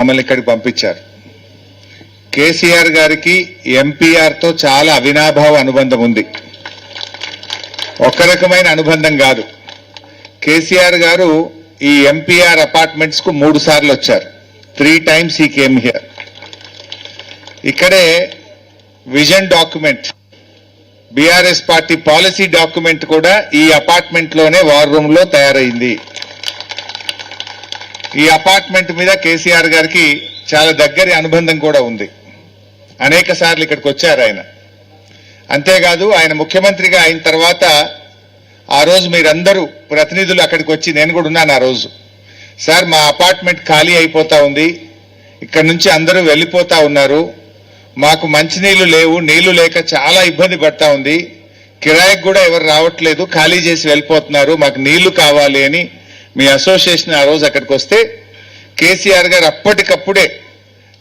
మమ్మల్ని ఇక్కడికి పంపించారు. కేసీఆర్ గారికి ఎంపీఆర్ తో చాలా అవినాభావ అనుబంధం ఉంది. ఒక రకమైన అనుబంధం కాదు. కేసీఆర్ గారు ఈ ఎంపీఆర్ అపార్ట్మెంట్స్ కు 3 సార్లు వచ్చారు. 3 times he came here. ఇక్కడే vision document, BRS party policy document కూడా ఈ అపార్ట్మెంట్ లోనే వార్ రూమ్ లో తయారైంది. ఈ అపార్ట్మెంట్ మీద కేసీఆర్ గారికి చాలా దగ్గరి అనుబంధం కూడా ఉంది. అనేక సార్లు ఇక్కడికి వచ్చారు ఆయన. అంతేకాదు ఆయన ముఖ్యమంత్రిగా అయిన తర్వాత ఆ రోజు మీరందరూ ప్రతినిధులు అక్కడికి వచ్చి, నేను కూడా ఉన్నాను ఆ రోజు, సార్ మా అపార్ట్మెంట్ ఖాళీ అయిపోతా ఉంది, ఇక్కడ నుంచి అందరూ వెళ్ళిపోతా ఉన్నారు, మాకు మంచినీళ్లు లేవు, నీళ్లు లేక చాలా ఇబ్బంది పడతా ఉంది, కిరాయికి కూడా ఎవరు రావట్లేదు, ఖాళీ చేసి వెళ్ళిపోతున్నారు, మాకు నీళ్లు కావాలి అని మీ అసోసియేషన్ ఆ రోజు అక్కడికి వస్తే కేసీఆర్ గారు అప్పటికప్పుడే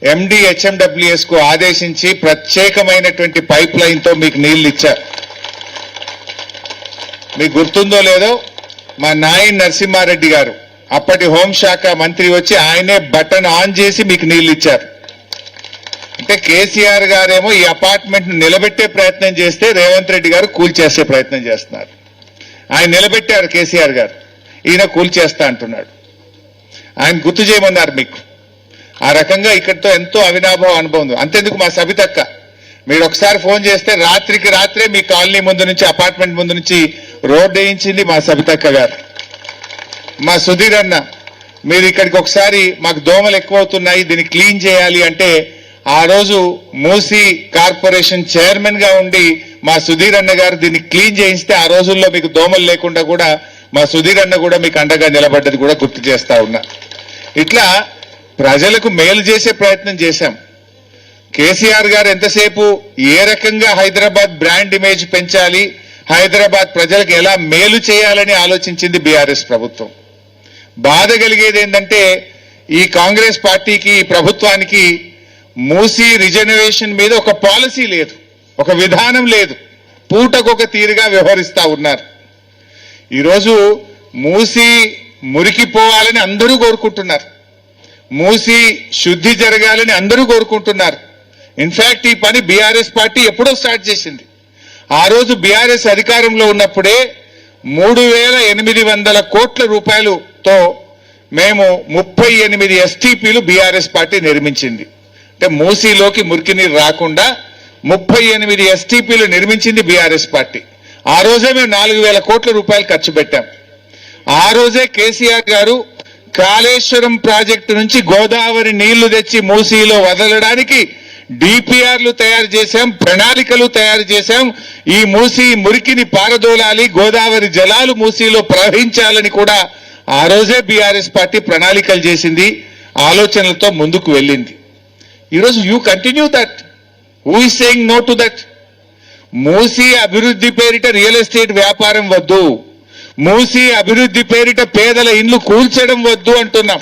ఎండి హెచ్ఎండబ్ల్యూఎస్ కు ఆదేశించి ప్రత్యేకమైనటువంటి పైప్ లైన్ తో మీకు నీళ్లు ఇచ్చారు. మీకు గుర్తుందో లేదో, మా నాయన్ నరసింహారెడ్డి గారు అప్పటి హోంశాఖ మంత్రి వచ్చి ఆయనే బటన్ ఆన్ చేసి మీకు నీళ్లు ఇచ్చారు. అంటే కేసీఆర్ గారేమో ఈ అపార్ట్మెంట్ ను నిలబెట్టే ప్రయత్నం చేస్తే రేవంత్ రెడ్డి గారు కూల్చేసే ప్రయత్నం చేస్తున్నారు. ఆయన నిలబెట్టారు కేసీఆర్ గారు, ఈయన కూల్చేస్తా అంటున్నాడు. ఆయన గుర్తు చేయమన్నారు మీకు. ఆ రకంగా ఇక్కడితో ఎంతో అవినాభావ అనుభవం ఉంది. అంతేందుకు మా సబితక్క, మీరు ఒకసారి ఫోన్ చేస్తే రాత్రికి రాత్రే మీ కాలనీ ముందు నుంచి, అపార్ట్మెంట్ ముందు నుంచి రోడ్డు వేయించింది మా సబితక్క గారు. మా సుధీర్ అన్న, మీరు ఇక్కడికి ఒకసారి మాకు దోమలు ఎక్కువ అవుతున్నాయి, దీన్ని క్లీన్ చేయాలి అంటే ఆ రోజు మూసీ కార్పొరేషన్ చైర్మన్ గా ఉండి మా సుధీర్ అన్న గారు దీన్ని క్లీన్ చేయిస్తే ఆ రోజుల్లో మీకు దోమలు లేకుండా కూడా మా సుధీర్ అన్న కూడా మీకు అండగా నిలబడ్డది కూడా గుర్తు చేస్తా ఉన్నా. ఇట్లా ప్రజలకు మేలు చేసే ప్రయత్నం చేశాం. కేసీఆర్ గారు ఎంతసేపు ఏ రకంగా హైదరాబాద్ బ్రాండ్ ఇమేజ్ పెంచాలి, హైదరాబాద్ ప్రజలకు ఎలా మేలు చేయాలని ఆలోచించింది బీఆర్ఎస్ ప్రభుత్వం. బాధ కలిగేది ఏంటంటే ఈ కాంగ్రెస్ పార్టీకి, ఈ ప్రభుత్వానికి మూసీ రిజర్వేషన్ మీద ఒక పాలసీ లేదు, ఒక విధానం లేదు, పూటకొక తీరుగా వ్యవహరిస్తా ఉన్నారు. ఈరోజు మూసీ మురికిపోవాలని అందరూ కోరుకుంటున్నారు, మూసీ శుద్ధి జరగాలని అందరూ కోరుకుంటున్నారు. ఇన్ఫాక్ట్ ఈ పని బీఆర్ఎస్ పార్టీ ఎప్పుడో స్టార్ట్ చేసింది. ఆ రోజు బీఆర్ఎస్ అధికారంలో ఉన్నప్పుడే 3,800 కోట్ల రూపాయలతో మేము 38 ఎస్టీపీలు బీఆర్ఎస్ పార్టీ నిర్మించింది. అంటే మూసీలోకి మురికి నీరు రాకుండా 38 ఎస్టీపీలు నిర్మించింది బీఆర్ఎస్ పార్టీ. ఆ రోజే మేము 4,000 కోట్ల రూపాయలు ఖర్చు పెట్టాం. ఆ రోజే కేసీఆర్ గారు కాళేశ్వరం ప్రాజెక్టు నుంచి గోదావరి నీళ్లు తెచ్చి మూసీలో వదలడానికి డిపిఆర్లు తయారు చేశాం, ప్రణాళికలు తయారు చేశాం. ఈ మూసీ మురికిని పారదోలాలి, గోదావరి జలాలు మూసీలో ప్రవహించాలని కూడా ఆ రోజే బీఆర్ఎస్ పార్టీ ప్రణాళికలు చేసింది, ఆలోచనలతో ముందుకు వెళ్ళింది. ఈరోజు you continue that. Who is saying no to that? Musi అభివృద్ధి పేరిట రియల్ ఎస్టేట్ వ్యాపారం వద్దు, మూసీ అభివృద్ధి పేరిట పేదల ఇండ్లు కూల్చడం వద్దు అంటున్నాం.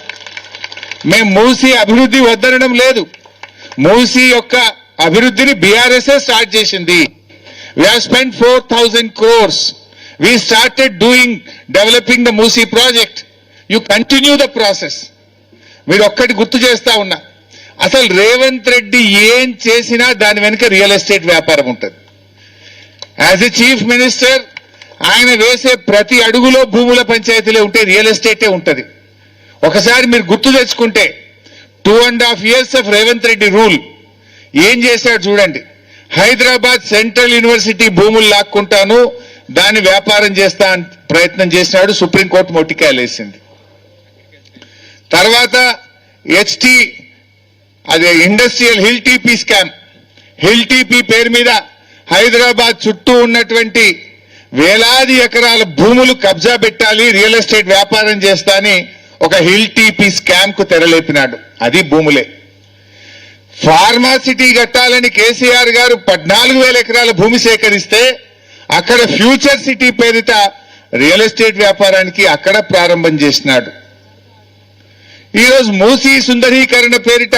మేము మూసీ అభివృద్ధి వద్దనడం లేదు. మూసీ యొక్క అభివృద్ధిని బీఆర్ఎస్ స్టార్ట్ చేసింది. We have spent 4,000 crores. We started developing the Moosi project. You continue the process. మీరు ఒక్కటి గుర్తు చేస్తా ఉన్నా, అసలు రేవంత్ రెడ్డి ఏం చేసినా దాని వెనుక రియల్ ఎస్టేట్ వ్యాపారం ఉంటుంది. యాజ్ ఎ చీఫ్ మినిస్టర్ ఆయన వేసే ప్రతి అడుగులో భూముల పంచాయతీలో ఉంటే రియల్ ఎస్టేటే ఉంటుంది. ఒకసారి మీరు గుర్తు తెచ్చుకుంటే 2.5 years of Revanth Reddy rule ఏం చేశాడు చూడండి. హైదరాబాద్ సెంట్రల్ యూనివర్సిటీ భూములు లాక్కుంటాను, దాన్ని వ్యాపారం చేస్తా ప్రయత్నం చేసినాడు, సుప్రీంకోర్టు మొట్టికాయలు వేసింది. తర్వాత అదే industrial hill TP scam, hill TP పేరు మీద హైదరాబాద్ చుట్టూ ఉన్నటువంటి వేలాది ఎకరాల భూములు కబ్జా పెట్టాలి, రియల్ ఎస్టేట్ వ్యాపారం చేస్తా అని ఒక హిల్ టీపీ స్కామ్ కు తెరలేపినాడు. అది భూములే. ఫార్మాసిటీ కట్టాలని కేసీఆర్ గారు 14,000 ఎకరాల భూమి సేకరిస్తే అక్కడ ఫ్యూచర్ సిటీ పేరిట రియల్ ఎస్టేట్ వ్యాపారానికి అక్కడ ప్రారంభం చేసినాడు. ఈరోజు మూసీ సుందరీకరణ పేరిట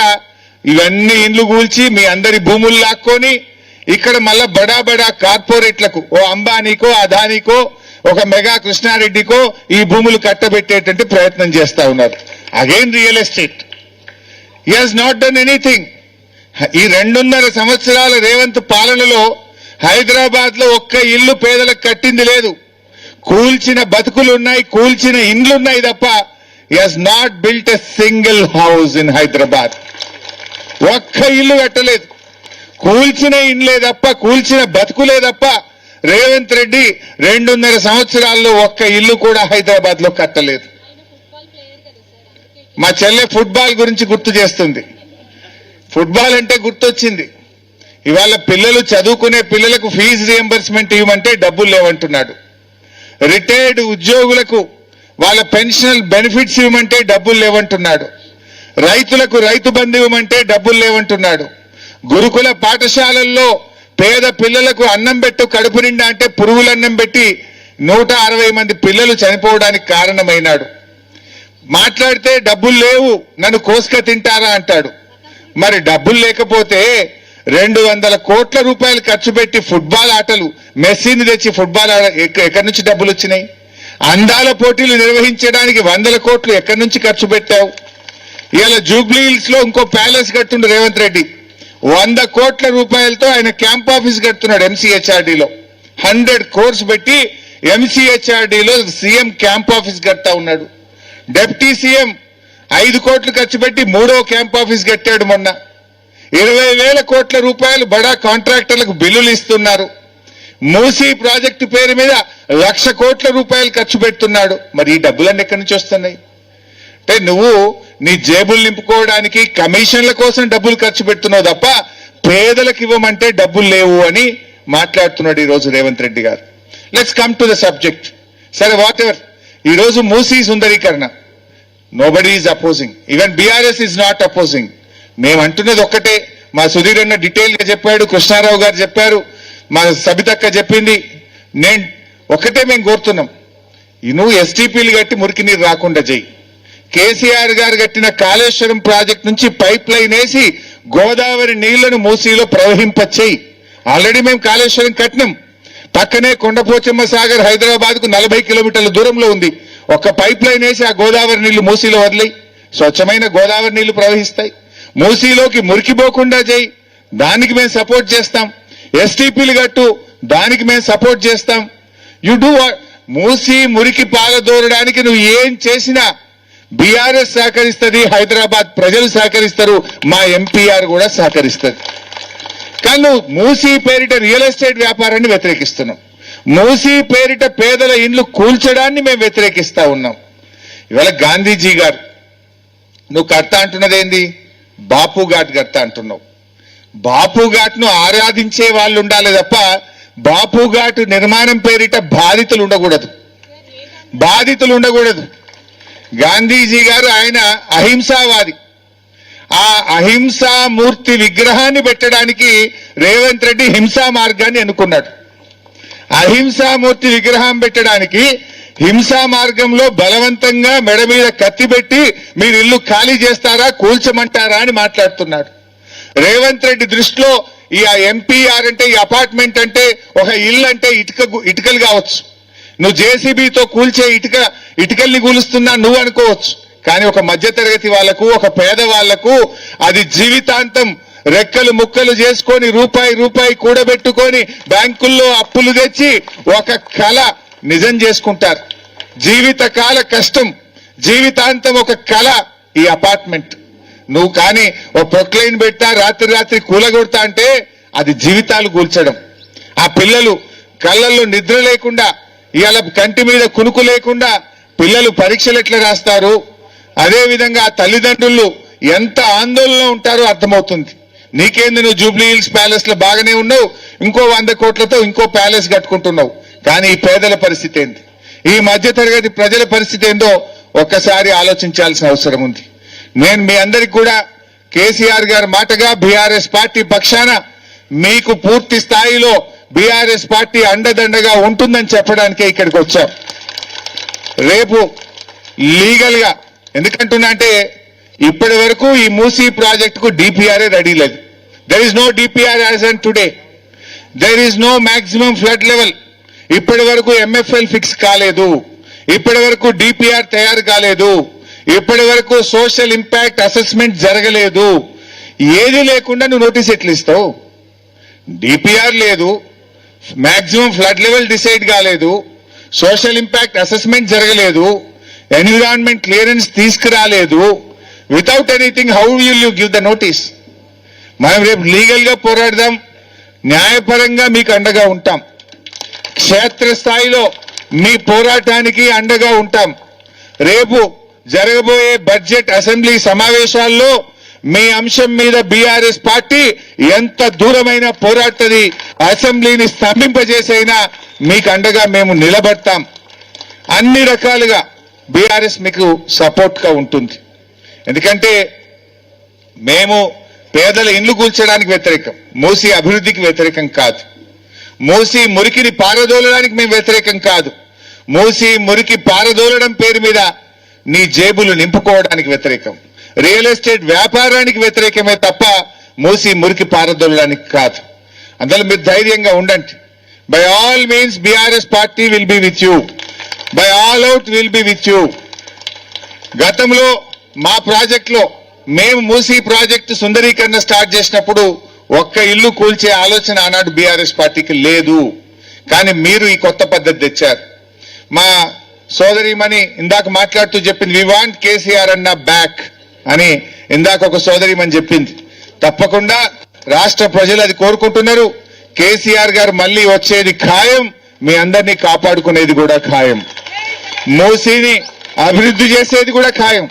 ఇవన్నీ ఇండ్లు కూల్చి మీ అందరి భూములు లాక్కొని ఇక్కడ మళ్ళా బడా బడా కార్పొరేట్లకు, ఓ అంబానీకో అదానీకో ఒక మెగా కృష్ణారెడ్డికో ఈ భూములు కట్టబెట్టేటువంటి ప్రయత్నం చేస్తా ఉన్నారు. Again real estate. He has not done anything. ఈ 2.5 సంవత్సరాల రేవంత్ పాలనలో హైదరాబాద్ లో ఒక్క ఇల్లు పేదలకు కట్టింది లేదు. కూల్చిన బతుకులు ఉన్నాయి, కూల్చిన ఇండ్లు ఉన్నాయి తప్ప he has not built a single house in Hyderabad. ఒక్క ఇల్లు కట్టలేదు. కూల్చిన ఇండ్లే తప్ప, కూల్చిన బతుకులే తప్ప రేవంత్ రెడ్డి 2.5 సంవత్సరాల్లో ఒక్క ఇల్లు కూడా హైదరాబాద్ లో కట్టలేదు. మా చెల్లె ఫుట్బాల్ గురించి గుర్తు చేస్తుంది. ఫుట్బాల్ అంటే గుర్తొచ్చింది. ఇవాళ పిల్లలు చదువుకునే పిల్లలకు ఫీజు రియంబర్స్మెంట్ ఇవ్వమంటే డబ్బులు లేవంటున్నాడు. రిటైర్డ్ ఉద్యోగులకు వాళ్ళ పెన్షనల్ బెనిఫిట్స్ ఇవ్వమంటే డబ్బులు లేవంటున్నాడు. రైతులకు రైతు బంధు ఇవ్వమంటే డబ్బులు లేవంటున్నాడు. గురుకుల పాఠశాలల్లో పేద పిల్లలకు అన్నం పెట్టు కడుపు నిండా అంటే పురుగులు అన్నం పెట్టి 160 మంది పిల్లలు చనిపోవడానికి కారణమైనాడు. మాట్లాడితే డబ్బులు లేవు, నన్ను కోసుక తింటారా అంటాడు. మరి డబ్బులు లేకపోతే 200 కోట్ల రూపాయలు ఖర్చు పెట్టి ఫుట్బాల్ ఆటలు, మెస్సీని తెచ్చి ఫుట్బాల్ ఎక్కడి నుంచి డబ్బులు వచ్చినాయి? అందాల పోటీలు నిర్వహించడానికి 100 కోట్లు ఎక్కడి నుంచి ఖర్చు పెట్టావు? ఇవాళ జూబ్లీ హిల్స్ లో ఇంకో ప్యాలెస్ కట్టుండు రేవంత్ రెడ్డి. 100 కోట్ల రూపాయలతో ఆయన క్యాంప్ ఆఫీస్ కడుతున్నాడు ఎంసీహెచ్ఆర్డీలో. 100 crores పెట్టి ఎంసీహెచ్ఆర్డీలో సీఎం క్యాంప్ ఆఫీస్ కడతా ఉన్నాడు. డిప్యూటీ సీఎం 5 కోట్లు ఖర్చు పెట్టి 3వ క్యాంప్ ఆఫీస్ కట్టాడు మొన్న. 20,000 కోట్ల రూపాయలు బడా కాంట్రాక్టర్లకు బిల్లులు ఇస్తున్నారు. మూసీ ప్రాజెక్టు పేరు మీద 1,00,000 కోట్ల రూపాయలు ఖర్చు పెడుతున్నాడు. మరి ఈ డబ్బులన్నీ ఎక్కడి నుంచి వస్తున్నాయి? అంటే నువ్వు నీ జేబులు నింపుకోవడానికి కమిషన్ల కోసం డబ్బులు ఖర్చు పెడుతున్నావు తప్ప పేదలకు ఇవ్వమంటే డబ్బులు లేవు అని మాట్లాడుతున్నాడు ఈరోజు రేవంత్ రెడ్డి గారు. Let's come to the subject. సరే, వాట్ ఎవర్. ఈరోజు మూసీ సుందరీకరణ nobody is opposing, even BRS is not opposing. మేము అంటున్నది ఒక్కటే. మా సుధీర్ అన్న డీటెయిల్ గా చెప్పాడు, కృష్ణారావు గారు చెప్పారు, మా సబితక్క చెప్పింది. నేను ఒక్కటే మేము కోరుతున్నాం, నువ్వు ఎస్టీపీలు కట్టి మురికి నీరు రాకుండా చెయ్యి. కేసీఆర్ గారు కట్టిన కాళేశ్వరం ప్రాజెక్ట్ నుంచి పైప్ లైన్ వేసి గోదావరి నీళ్లను మూసీలో ప్రవహింపచేయి. ఆల్రెడీ మేము కాళేశ్వరం కట్టినాం. పక్కనే కొండపోచమ్మ సాగర్ హైదరాబాద్ కు 40 కిలోమీటర్ల దూరంలో ఉంది. ఒక పైప్ లైన్ వేసి ఆ గోదావరి నీళ్లు మూసీలో వదిలేయి. స్వచ్ఛమైన గోదావరి నీళ్లు ప్రవహిస్తాయి. మూసీలోకి మురికిపోకుండా చేయి, దానికి మేము సపోర్ట్ చేస్తాం. ఎస్టీపీలు కట్టు, దానికి మేము సపోర్ట్ చేస్తాం. You do. మూసీ మురికి పాలదోరడానికి నువ్వు ఏం చేసినా బీఆర్ఎస్ సహకరిస్తుంది, హైదరాబాద్ ప్రజలు సహకరిస్తారు, మా ఎంపీఆర్ కూడా సహకరిస్తారు. కానీ నువ్వు మూసీ పేరిట రియల్ ఎస్టేట్ వ్యాపారాన్ని వ్యతిరేకిస్తున్నాం. మూసీ పేరిట పేదల ఇండ్లు కూల్చడాన్ని మేము వ్యతిరేకిస్తా ఉన్నాం. ఇవాళ గాంధీజీ గారు నువ్వు కడతా అంటున్నది ఏంది? బాపు ఘాట్ కడతా అంటున్నావు. బాపు ఘాట్ ను ఆరాధించే వాళ్ళు ఉండాలి తప్ప బాపు ఘాట్ నిర్మాణం పేరిట బాధితులు ఉండకూడదు. గాంధీజీ గారు ఆయన అహింసావాది. ఆ అహింసామూర్తి విగ్రహాన్ని పెట్టడానికి రేవంత్ రెడ్డి హింసా మార్గాన్ని ఎన్నుకున్నాడు. అహింసామూర్తి విగ్రహం పెట్టడానికి హింసా మార్గంలో బలవంతంగా మెడ మీద కత్తి పెట్టి మీరు ఇల్లు ఖాళీ చేస్తారా, కూల్చమంటారా అని మాట్లాడుతున్నాడు. రేవంత్ రెడ్డి దృష్టిలో ఈ ఎంపీఆర్ అంటే, ఈ అపార్ట్మెంట్ అంటే, ఒక ఇల్లు అంటే ఇటుకలు కావచ్చు. నువ్వు జేసీబీతో కూల్చే ఇటుకల్ని కూలుస్తున్నా నువ్వు అనుకోవచ్చు. కానీ ఒక మధ్యతరగతి వాళ్లకు, ఒక పేద వాళ్లకు అది జీవితాంతం రెక్కలు ముక్కలు చేసుకొని రూపాయి కూడబెట్టుకొని బ్యాంకుల్లో అప్పులు తెచ్చి ఒక కళ నిజం చేసుకుంటారు. జీవితకాల కష్టం, జీవితాంతం ఒక కళ ఈ అపార్ట్మెంట్. నువ్వు కానీ ఒక ప్రొక్లైన్ పెట్టా, రాత్రి కూలగొడతా అంటే అది జీవితాలు కూల్చడం. ఆ పిల్లలు కళ్ళల్లో నిద్ర లేకుండా, ఇవాళ కంటి మీద కునుకు లేకుండా పిల్లలు పరీక్షలు ఎట్లా రాస్తారు, అదేవిధంగా ఆ తల్లిదండ్రులు ఎంత ఆందోళన ఉంటారో అర్థమవుతుంది. నీకేంది, నువ్వు జూబ్లీ హిల్స్ ప్యాలెస్ లో బాగానే ఉన్నావు, ఇంకో 100 కోట్లతో ఇంకో ప్యాలెస్ కట్టుకుంటున్నావు. కానీ ఈ పేదల పరిస్థితి ఏంది, ఈ మధ్యతరగతి ప్రజల పరిస్థితి ఏందో ఒక్కసారి ఆలోచించాల్సిన అవసరం ఉంది. నేను మీ అందరికి కూడా కేసీఆర్ గారి మాటగా బీఆర్ఎస్ పార్టీ పక్షాన మీకు పూర్తి స్థాయిలో బీఆర్ఎస్ పార్టీ అండదండగా ఉంటుందని చెప్పడానికే ఇక్కడికి వచ్చాం. రేపు లీగల్ గా ఎందుకంటున్నా అంటే ఇప్పటి వరకు ఈ మూసీ ప్రాజెక్టుకు డిపిఆర్ఏ రెడీ లేదు. There is no DPR as and today. There is no maximum flood level. ఇప్పటి వరకు ఎంఎఫ్ఎల్ ఫిక్స్ కాలేదు, ఇప్పటి వరకు డిపిఆర్ తయారు కాలేదు, ఇప్పటి వరకు సోషల్ ఇంపాక్ట్ అసెస్మెంట్ జరగలేదు. ఏది లేకుండా నువ్వు నోటీస్ ఎట్లు ఇస్తావు? డిపిఆర్ లేదు, మాక్సిమం ఫ్లడ్ లెవెల్ డిసైడ్ కాలేదు, సోషల్ ఇంపాక్ట్ అసెస్మెంట్ జరగలేదు, ఎన్విరాన్మెంట్ క్లియరెన్స్ తీసుకురాలేదు. Without anything how will you give the notice? మనం రేపు లీగల్ గా పోరాడదాం, న్యాయపరంగా మీకు అండగా ఉంటాం, క్షేత్రస్థాయిలో మీ పోరాటానికి అండగా ఉంటాం. రేపు జరగబోయే బడ్జెట్ అసెంబ్లీ సమావేశాల్లో మీ అంశం మీద బీఆర్ఎస్ పార్టీ ఎంత దూరమైన పోరాటది, అసెంబ్లీని స్తంభింపజేసైనా మీకు అండగా మేము నిలబడతాం. అన్ని రకాలుగా బీఆర్ఎస్ మీకు సపోర్ట్ గా ఉంటుంది. ఎందుకంటే మేము పేదల ఇండ్లు కూల్చడానికి వ్యతిరేకం, మూసి అభివృద్ధికి వ్యతిరేకం కాదు. మూసి మురికిని పారదోలడానికి మేము వ్యతిరేకం కాదు. మూసి మురికి పారదోలడం పేరు మీద నీ జేబులు నింపుకోవడానికి వ్యతిరేకం, రియల్ ఎస్టేట్ వ్యాపారానికి వ్యతిరేకమే తప్ప మూసి మురికి పారదోలడానికి కాదు. అందులో మీరు ధైర్యంగా ఉండండి. By all means BRS party will be with you, by all out will be with you. గతంలో మా ప్రాజెక్టులో మేము మూసీ ప్రాజెక్టు సుందరీకరణ స్టార్ట్ చేసినప్పుడు ఒక్క ఇల్లు కూల్చే ఆలోచన ఆనాడు బీఆర్ఎస్ పార్టీకి లేదు. కానీ మీరు ఈ కొత్త పద్ధతి తెచ్చారు. మా సోదరిమణి ఇందాక మాట్లాడుతూ చెప్పింది, వి వాంట్ కేసీఆర్ అన్న బ్యాక్ అని ఇందాక ఒక సోదరిమణి చెప్పింది. తప్పకుండా రాష్ట్ర ప్రజలు అది కోరుకుంటున్నారు. కేసీఆర్ గారు మళ్ళీ వచ్చేది ఖాయం, మీ అందరినీ కాపాడుకునేది కూడా ఖాయం, మూసీని అభివృద్ధి చేసేది కూడా ఖాయం,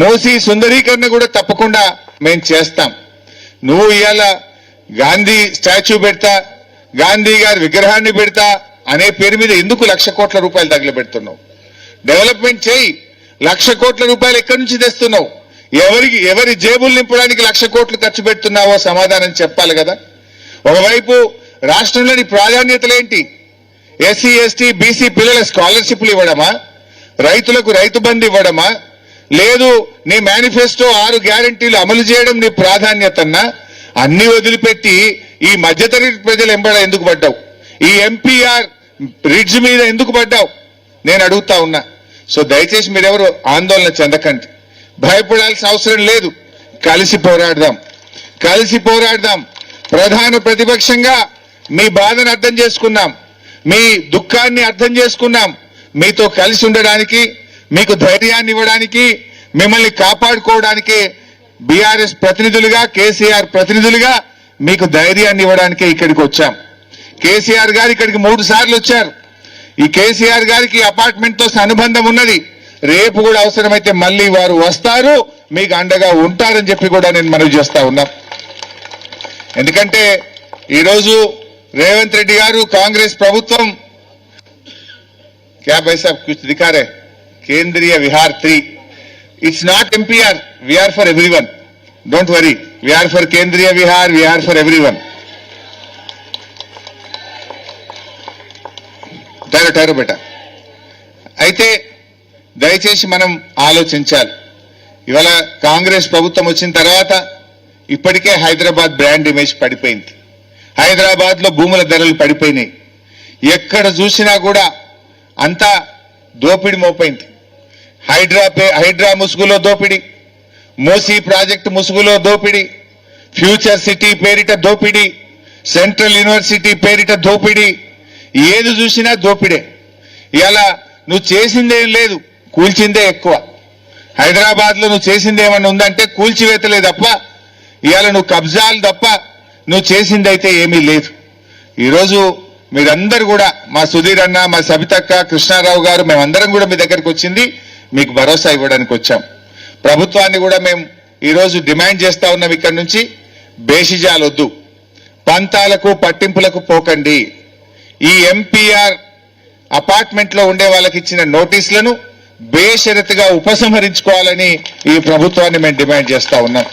మూసీ సుందరీకరణ కూడా తప్పకుండా మేము చేస్తాం. నువ్వు ఇవాళ గాంధీ స్టాచ్యూ పెడతా, గాంధీ గారి విగ్రహాన్ని పెడతా అనే పేరు మీద ఎందుకు 1,00,000 కోట్ల రూపాయలు తగలబెడుతున్నావు? డెవలప్మెంట్ చేయి. 1,00,000 కోట్ల రూపాయలు ఎక్కడి నుంచి తెస్తున్నావు? ఎవరి జేబులు నింపడానికి 1,00,000 కోట్లు ఖర్చు పెడుతున్నావో సమాధానం చెప్పాలి కదా. ఒకవైపు రాష్ట్రంలోని ప్రాధాన్యతలేంటి? ఎస్సీ ఎస్టీ బీసీ పిల్లల స్కాలర్షిప్లు ఇవ్వడమా? రైతులకు రైతు బంధు ఇవ్వడమా? లేదు నీ మేనిఫెస్టో 6 గ్యారంటీలు అమలు చేయడం నీ ప్రాధాన్యతన్నా? అన్ని వదిలిపెట్టి ఈ మధ్యతరగతి ప్రజలు ఎంబడ ఎందుకు పడ్డావు? ఈ ఎంపీఆర్ బ్రిడ్జ్ మీద ఎందుకు పడ్డావు? నేను అడుగుతా ఉన్నా. సో దయచేసి మీరెవరు ఆందోళన చెందకండి, భయపడాల్సిన అవసరం లేదు. కలిసి పోరాడదాం, కలిసి పోరాడదాం. ప్రధాన ప్రతిపక్షంగా మీ బాధను అర్థం చేసుకున్నాం, మీ దుఃఖాన్ని అర్థం చేసుకున్నాం. మీతో కలిసి ఉండడానికి, మీకు ధైర్యాన్ని ఇవ్వడానికి, మిమ్మల్ని కాపాడుకోవడానికి బీఆర్ఎస్ ప్రతినిధులుగా, కేసీఆర్ ప్రతినిధులుగా మీకు ధైర్యాన్ని ఇవ్వడానికే ఇక్కడికి వచ్చాం. కేసీఆర్ గారు ఇక్కడికి 3 సార్లు వచ్చారు. ఈ కేసీఆర్ గారికి అపార్ట్మెంట్ తో అనుబంధం ఉన్నది. రేపు కూడా అవసరమైతే మళ్ళీ వారు వస్తారు, మీకు అండగా ఉంటారని చెప్పి కూడా నేను మనవి చేస్తా ఉన్నా. ఎందుకంటే ఈరోజు రేవంత్ రెడ్డి గారు, కాంగ్రెస్ ప్రభుత్వం क्या भाई साहब कुछ दिखा रहे Kendriya Vihar 3 it's not MPR we are for everyone don't worry we are for Kendriya Vihar we are for everyone ठहरो बेटा అయితే దయచేసి మనం ఆలోచించాలి. ఇవాళ కాంగ్రెస్ ప్రభుత్వం వచ్చిన తర్వాత ఇప్పటికే హైదరాబాద్ బ్రాండ్ ఇమేజ్ పడిపోయింది. హైదరాబాద్ లో భూముల ధరలు పడిపోయినాయి. ఎక్కడ చూసినా కూడా అంతా దోపిడి మోపైంది. హైడ్రా ముసుగులో దోపిడి, మూసీ ప్రాజెక్టు ముసుగులో దోపిడి, ఫ్యూచర్ సిటీ పేరిట దోపిడి, సెంట్రల్ యూనివర్సిటీ పేరిట దోపిడి, ఏది చూసినా దోపిడే. ఇలా నువ్వు చేసిందేం లేదు, కూల్చిందే ఎక్కువ. హైదరాబాద్ లో నువ్వు చేసిందేమన్నా ఉందంటే కూల్చివేతలే తప్ప, ఇవాళ నువ్వు కబ్జాలు తప్ప నువ్వు చేసిందైతే ఏమీ లేదు. ఈరోజు మీరందరూ కూడా, మా సుధీర్ అన్న, మా సబితక్క, కృష్ణారావు గారు, మేమందరం కూడా మీ దగ్గరికి వచ్చింది మీకు భరోసా ఇవ్వడానికి వచ్చాం. ప్రభుత్వాన్ని కూడా మేము ఈరోజు డిమాండ్ చేస్తా ఉన్నాం, ఇక్కడి నుంచి బేషిజాలొద్దు, పంతాలకు పట్టింపులకు పోకండి. ఈ ఎంపీఆర్ అపార్ట్మెంట్ లో ఉండే వాళ్ళకి ఇచ్చిన నోటీసులను బేషరతుగా ఉపసంహరించుకోవాలని ఈ ప్రభుత్వాన్ని మేము డిమాండ్ చేస్తా ఉన్నాం.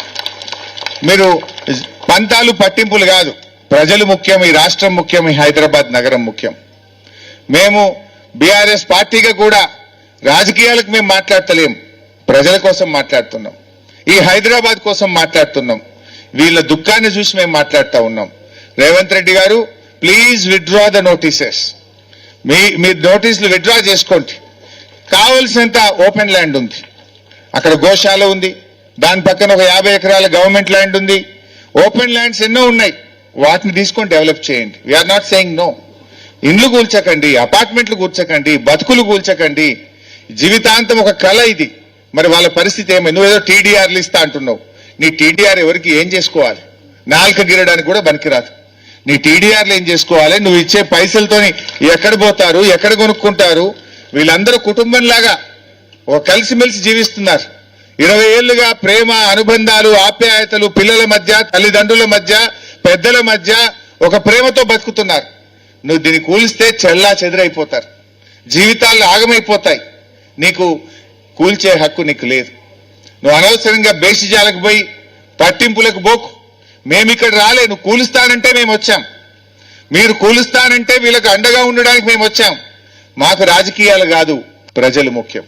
మీరు పంతాలు పట్టింపులు కాదు, ప్రజలు ముఖ్యం, ఈ రాష్ట్రం ముఖ్యం, ఈ హైదరాబాద్ నగరం ముఖ్యం. మేము బీఆర్ఎస్ పార్టీగా కూడా రాజకీయాలకు మేము మాట్లాడతలేం, ప్రజల కోసం మాట్లాడుతున్నాం, ఈ హైదరాబాద్ కోసం మాట్లాడుతున్నాం. వీళ్ళ దుఃఖాన్ని చూసి మేము మాట్లాడుతూ ఉన్నాం. రేవంత్ రెడ్డి గారు ప్లీజ్ విత్డ్రా ద నోటీసెస్, మీ నోటీసులు విత్డ్రా చేసుకోండి. కావలసినంత ఓపెన్ ల్యాండ్ ఉంది, అక్కడ గోశాల ఉంది, దాని పక్కన ఒక 50 ఎకరాల గవర్నమెంట్ ల్యాండ్ ఉంది, ఓపెన్ ల్యాండ్స్ ఎన్నో ఉన్నాయి. వాటిని తీసుకొని డెవలప్ చేయండి. We are not saying no. ఇండ్లు కూల్చకండి, అపార్ట్మెంట్లు కూల్చకండి, బతుకులు కూల్చకండి. జీవితాంతం ఒక కళ ఇది. మరి వాళ్ళ పరిస్థితి ఏమైంది? నువ్వేదో టీడీఆర్లు ఇస్తా అంటున్నావు. నీ టీడీఆర్ ఎవరికి ఏం చేసుకోవాలి? నాలుక గిరడానికి కూడా పనికిరాదు. నీ టీడీఆర్లు ఏం చేసుకోవాలి? నువ్వు ఇచ్చే పైసలతోని ఎక్కడ పోతారు, ఎక్కడ కొనుక్కుంటారు? వీళ్ళందరూ కుటుంబంలాగా కలిసిమెలిసి జీవిస్తున్నారు. 20 ఏళ్లుగా ప్రేమ, అనుబంధాలు, ఆప్యాయతలు పిల్లల మధ్య, తల్లిదండ్రుల మధ్య, పెద్దల మధ్య ఒక ప్రేమతో బతుకుతున్నారు. నువ్వు దీన్ని కూలిస్తే చెల్లా చెదిరైపోతారు, జీవితాలు ఆగమైపోతాయి. నీకు కూల్చే హక్కు నీకు లేదు. నువ్వు అనవసరంగా బేసిజాలకు పోయి పట్టింపులకు పోకు. మేమిక్కడ రాలే, నువ్వు కూలుస్తానంటే మేము వచ్చాం. మీరు కూలుస్తానంటే వీళ్ళకి అండగా ఉండడానికి మేము వచ్చాం. మాకు రాజకీయాలు కాదు, ప్రజలు ముఖ్యం.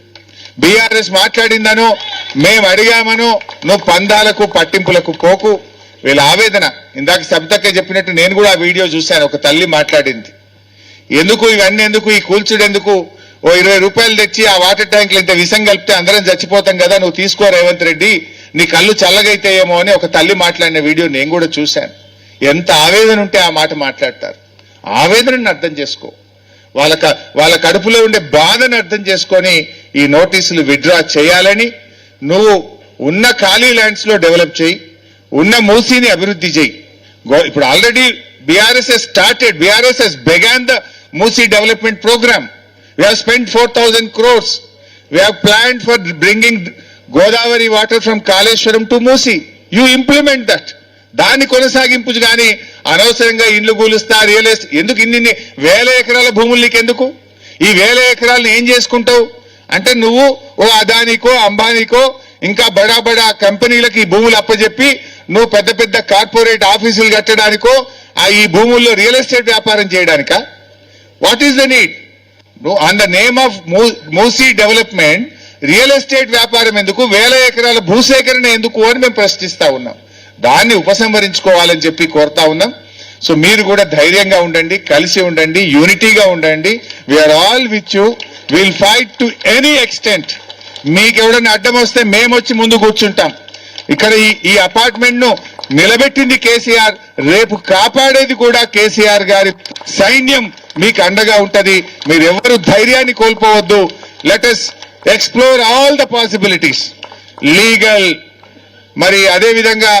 బీఆర్ఎస్ మాట్లాడిందనో మేము అడిగామనో నువ్వు పందాలకు పట్టింపులకు పోకు. వీళ్ళ ఆవేదన ఇందాక సబితక్క చెప్పినట్టు నేను కూడా ఆ వీడియో చూశాను. ఒక తల్లి మాట్లాడింది, ఎందుకు ఇవన్నీ, ఎందుకు ఈ కూల్చుడు, ఎందుకు ఓ 20 రూపాయలు తెచ్చి ఆ వాటర్ ట్యాంకులు ఇంత విషం కలిపితే అందరం చచ్చిపోతాం కదా, నువ్వు తీసుకో రేవంత్ రెడ్డి, నీ కళ్ళు చల్లగైతాయేమో అని ఒక తల్లి మాట్లాడిన వీడియో నేను కూడా చూశాను. ఎంత ఆవేదన ఉంటే ఆ మాట మాట్లాడతారు. ఆవేదనని అర్థం చేసుకో, వాళ్ళ కడుపులో ఉండే బాధను అర్థం చేసుకొని ఈ నోటీసులు విత్డ్రా చేయాలని, నువ్వు ఉన్న ఖాళీ ల్యాండ్స్ లో డెవలప్ చేయి, ఉన్న మూసీని అభివృద్ధి చేయి. ఇప్పుడు already BRS has started, BRS has began the Musi development programme. We have spent 4,000 crores. We have planned for bringing Godavari water from Kaleshwaram to Musi. You implement that. దాన్ని కొనసాగింపు కానీ అనవసరంగా ఇండ్లు కూలుస్తా, రియల్ ఎస్టేట్ ఎందుకు? ఇన్ని 1000 ఎకరాల భూములు నీకెందుకు? ఈ 1000 ఎకరాలను ఏం చేసుకుంటావు అంటే నువ్వు ఓ అదానికో, అంబానీకో, ఇంకా బడా బడా కంపెనీలకు ఈ భూములు అప్పచెప్పి నువ్వు పెద్ద పెద్ద కార్పొరేట్ ఆఫీసులు కట్టడానికో, ఈ భూముల్లో రియల్ ఎస్టేట్ వ్యాపారం చేయడానికా? What is the need? On the name of Musi development real estate వ్యాపారం ఎందుకు? 1000 ఎకరాల భూసేకరణ ఎందుకు అని మేము ప్రశ్నిస్తా ఉన్నాం. దాన్ని ఉపసంహరించుకోవాలని చెప్పి కోరుతా ఉన్నాం. సో మీరు కూడా ధైర్యంగా ఉండండి, కలిసి ఉండండి, యూనిటీగా ఉండండి. We are all with you, will fight to any extent. మీకు ఎవడన్నా అడ్డం వస్తే మేము వచ్చి ముందు కూర్చుంటాం. ఇక్కడ ఈ అపార్ట్మెంట్ ను నిలబెట్టింది కేసీఆర్, రేపు కాపాడేది కూడా కేసీఆర్ గారి సైన్యం మీకు అండగా ఉంటది. మీరు ఎవరు ధైర్యాన్ని కోల్పోవద్దు. Let us explore all the possibilities, legal, మరి అదేవిధంగా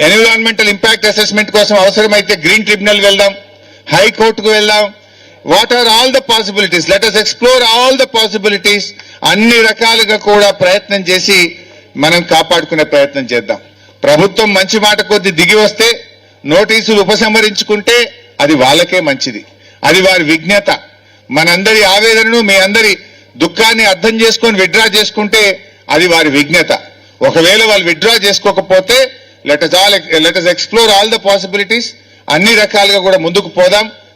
ఎన్విరాన్మెంటల్ ఇంపాక్ట్ అసెస్మెంట్ కోసం అవసరమైతే గ్రీన్ ట్రిబ్యునల్ వెళ్దాం, హైకోర్టుకు వెళ్దాం. What are all the possibilities? Let us explore all the possibilities. అన్ని రకాలుగా కూడా ప్రయత్నం చేసి మనం కాపాడుకునే ప్రయత్నం చేద్దాం. ప్రభుత్వం మంచి మాట కొద్ది దిగి వస్తే నోటీసులు ఉపసంహరించుకుంటే అది వాళ్ళకే మంచిది, అది వారి విజ్ఞత. మనందరి ఆవేదనను, మీ అందరి దుఃఖాన్ని అర్థం చేసుకొని విత్డ్రా చేసుకుంటే అది వారి విజ్ఞత. ఒకవేళ వాళ్ళు విత్డ్రా చేసుకోకపోతే let us explore all the possibilities. అన్ని రకాలుగా కూడా ముందుకు పోదాం.